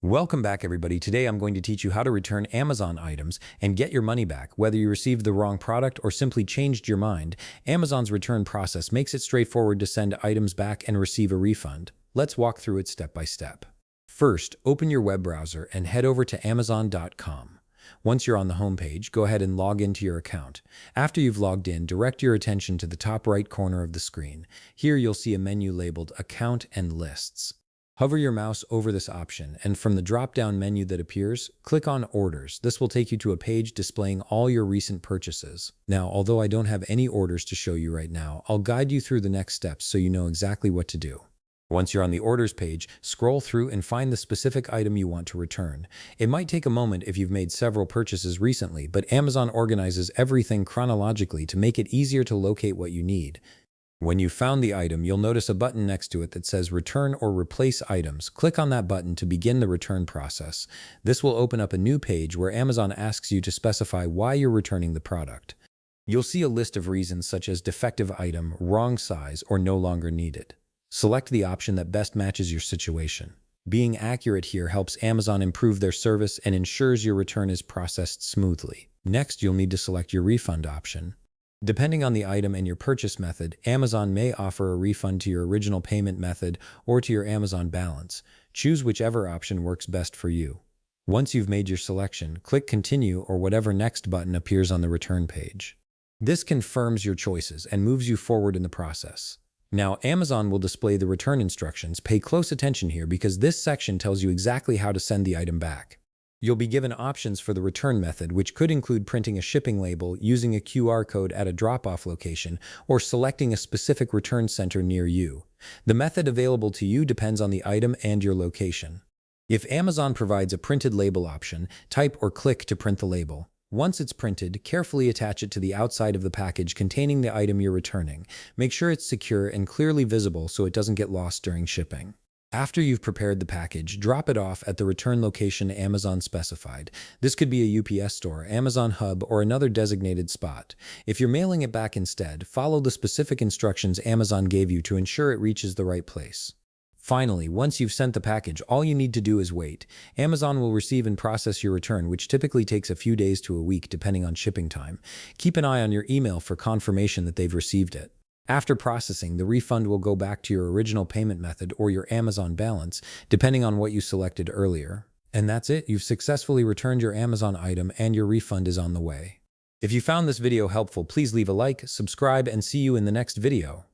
Welcome back, everybody. Today I'm going to teach you how to return Amazon items and get your money back. Whether you received the wrong product or simply changed your mind, Amazon's return process makes it straightforward to send items back and receive a refund. Let's walk through it step by step. First, open your web browser and head over to Amazon.com. Once you're on the homepage, go ahead and log into your account. After you've logged in, direct your attention to the top right corner of the screen. Here you'll see a menu labeled Account and Lists. Hover your mouse over this option, and from the drop-down menu that appears, click on Orders. This will take you to a page displaying all your recent purchases. Now, although I don't have any orders to show you right now, I'll guide you through the next steps so you know exactly what to do. Once you're on the Orders page, scroll through and find the specific item you want to return. It might take a moment if you've made several purchases recently, but Amazon organizes everything chronologically to make it easier to locate what you need. When you've found the item, you'll notice a button next to it that says Return or Replace Items. Click on that button to begin the return process. This will open up a new page where Amazon asks you to specify why you're returning the product. You'll see a list of reasons such as defective item, wrong size, or no longer needed. Select the option that best matches your situation. Being accurate here helps Amazon improve their service and ensures your return is processed smoothly. Next, you'll need to select your refund option. Depending on the item and your purchase method, Amazon may offer a refund to your original payment method or to your Amazon balance. Choose whichever option works best for you. Once you've made your selection, click Continue or whatever next button appears on the return page. This confirms your choices and moves you forward in the process. Now, Amazon will display the return instructions. Pay close attention here because this section tells you exactly how to send the item back. You'll be given options for the return method, which could include printing a shipping label, using a QR code at a drop-off location, or selecting a specific return center near you. The method available to you depends on the item and your location. If Amazon provides a printed label option, type or click to print the label. Once it's printed, carefully attach it to the outside of the package containing the item you're returning. Make sure it's secure and clearly visible so it doesn't get lost during shipping. After you've prepared the package, drop it off at the return location Amazon specified. This could be a UPS store, Amazon Hub, or another designated spot. If you're mailing it back instead, follow the specific instructions Amazon gave you to ensure it reaches the right place. Finally, once you've sent the package, all you need to do is wait. Amazon will receive and process your return, which typically takes a few days to a week depending on shipping time. Keep an eye on your email for confirmation that they've received it. After processing, the refund will go back to your original payment method or your Amazon balance, depending on what you selected earlier. And that's it. You've successfully returned your Amazon item and your refund is on the way. If you found this video helpful, please leave a like, subscribe, and see you in the next video.